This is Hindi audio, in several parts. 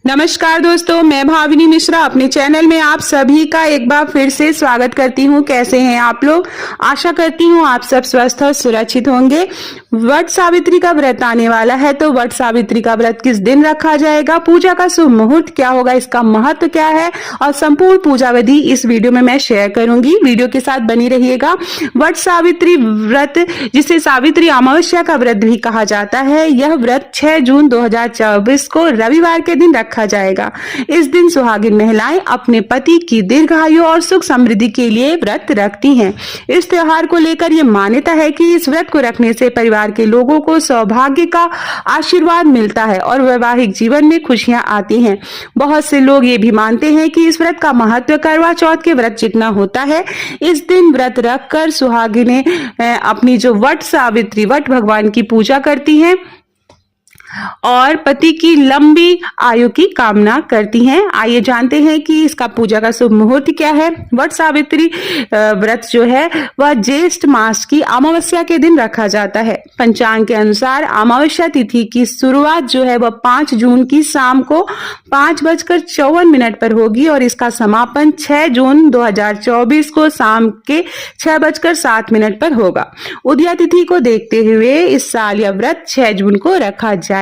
नमस्कार दोस्तों, मैं भाविनी मिश्रा अपने चैनल में आप सभी का एक बार फिर से स्वागत करती हूँ। कैसे हैं आप लोग? आशा करती हूँ आप सब स्वस्थ और सुरक्षित होंगे। वट सावित्री का व्रत आने वाला है, तो वट सावित्री का व्रत किस दिन रखा जाएगा, पूजा का शुभ मुहूर्त क्या होगा, इसका महत्व क्या है और संपूर्ण पूजा विधि इस वीडियो में मैं शेयर करूंगी। वीडियो के साथ बनी रहिएगा। वट सावित्री व्रत, जिसे सावित्री अमावस्या का व्रत भी कहा जाता है, यह व्रत 6 जून 2024 को रविवार के दिन रखा जाएगा। इस दिन सुहागिन महिलाएं अपने पति की दीर्घायु और सुख समृद्धि के लिए व्रत रखती हैं। इस त्योहार को लेकर यह मान्यता है कि इस व्रत को रखने से परिवार के लोगों को सौभाग्य का आशीर्वाद मिलता है और वैवाहिक जीवन में खुशियां आती हैं। बहुत से लोग ये भी मानते हैं कि इस व्रत का महत्व करवा चौथ के व्रत जितना होता है। इस दिन व्रत रखकर सुहागिनें अपनी जो वट सावित्री, वट भगवान की पूजा करती हैं और पति की लंबी आयु की कामना करती हैं। आइए जानते हैं कि इसका पूजा का शुभ मुहूर्त क्या है। वट सावित्री व्रत जो है वह ज्येष्ठ मास की अमावस्या के दिन रखा जाता है। पंचांग के अनुसार अमावस्या तिथि की शुरुआत जो है वह 5 जून की शाम को 5:54 पर होगी और इसका समापन 6 जून 2024 को शाम के 6:07 पर होगा। उदया तिथि को देखते हुए इस साल यह व्रत 6 जून को रखा जाएगा।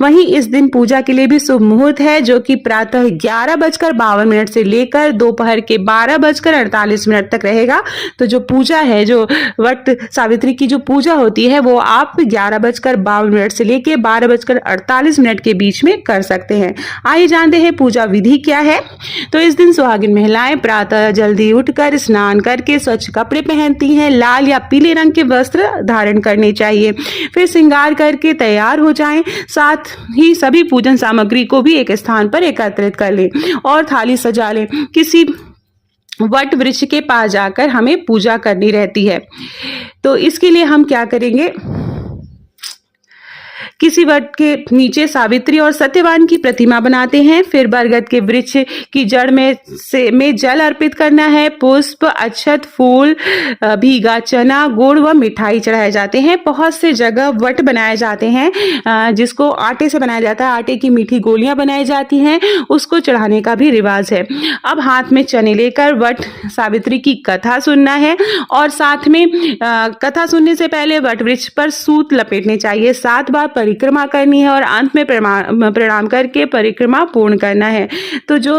वहीं इस दिन पूजा के लिए भी शुभ मुहूर्त है, जो कि प्रातः 11:52 से लेकर दोपहर के 12:48 तक रहेगा। तो जो पूजा है, जो वट सावित्री की जो पूजा होती है, वो आप 11:52 से लेकर 12:48 के बीच में कर सकते हैं। आइए जानते हैं पूजा विधि क्या है। तो इस दिन सुहागिन महिलाएं प्रातः जल्दी उठकर स्नान करके स्वच्छ कपड़े पहनती हैं। लाल या पीले रंग के वस्त्र धारण करने चाहिए। फिर श्रृंगार करके तैयार हो जाएं। साथ ही सभी पूजन सामग्री को भी एक स्थान पर एकत्रित कर लें और थाली सजा लें। किसी वट वृक्ष के पास जाकर हमें पूजा करनी रहती है। तो इसके लिए हम क्या करेंगे, किसी वट के नीचे सावित्री और सत्यवान की प्रतिमा बनाते हैं। फिर बरगद के वृक्ष की जड़ में जल अर्पित करना है। पुष्प, अक्षत, फूल, भीगा चना, गुड़ व मिठाई चढ़ाए जाते हैं। बहुत से जगह वट बनाए जाते हैं जिसको आटे से बनाया जाता है। आटे की मीठी गोलियां बनाई जाती हैं, उसको चढ़ाने का भी रिवाज है। अब हाथ में चने लेकर वट सावित्री की कथा सुनना है और साथ में कथा सुनने से पहले वट वृक्ष पर सूत लपेटने चाहिए। 7 बार परिक्रमा करनी है और अंत में प्रणाम करके परिक्रमा पूर्ण करना है। तो जो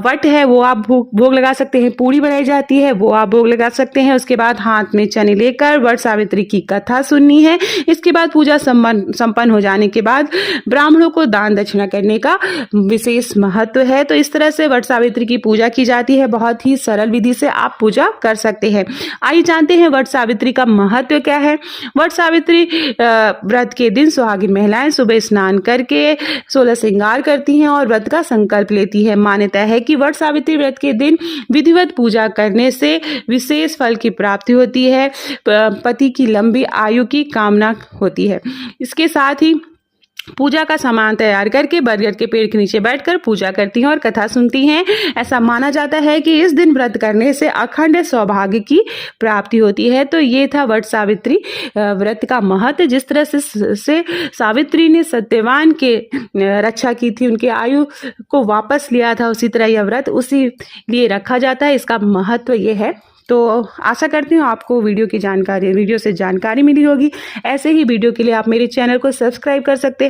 वट है वो आप भोग लगा सकते हैं। पूरी बनाई जाती है वो आप भोग लगा सकते हैं। उसके बाद हाथ में चने लेकर वट सावित्री की कथा सुननी है। इसके बाद पूजा संपन्न हो जाने के बाद ब्राह्मणों को दान दक्षिणा करने का विशेष महत्व है। तो इस तरह से वट सावित्री की पूजा की जाती है। बहुत ही सरल विधि से आप पूजा कर सकते हैं। आइए जानते हैं वट सावित्री का महत्व क्या है। वट सावित्री व्रत के दिन सुहागिन महिलाएं सुबह स्नान करके 16 श्रृंगार करती हैं और व्रत का संकल्प लेती है। मान्यता है कि वट सावित्री व्रत के दिन विधिवत पूजा करने से विशेष फल की प्राप्ति होती है, पति की लंबी आयु की कामना होती है। इसके साथ ही पूजा का सामान तैयार करके बरगद के पेड़ के नीचे बैठकर पूजा करती हैं और कथा सुनती हैं। ऐसा माना जाता है कि इस दिन व्रत करने से अखंड सौभाग्य की प्राप्ति होती है। तो ये था वट सावित्री व्रत का महत्व। जिस तरह से सावित्री ने सत्यवान के रक्षा की थी, उनके आयु को वापस लिया था, उसी तरह यह व्रत उसी लिए रखा जाता है। इसका महत्व ये है। तो आशा करती हूँ आपको वीडियो से जानकारी मिली होगी। ऐसे ही वीडियो के लिए आप मेरे चैनल को सब्सक्राइब कर सकते हैं।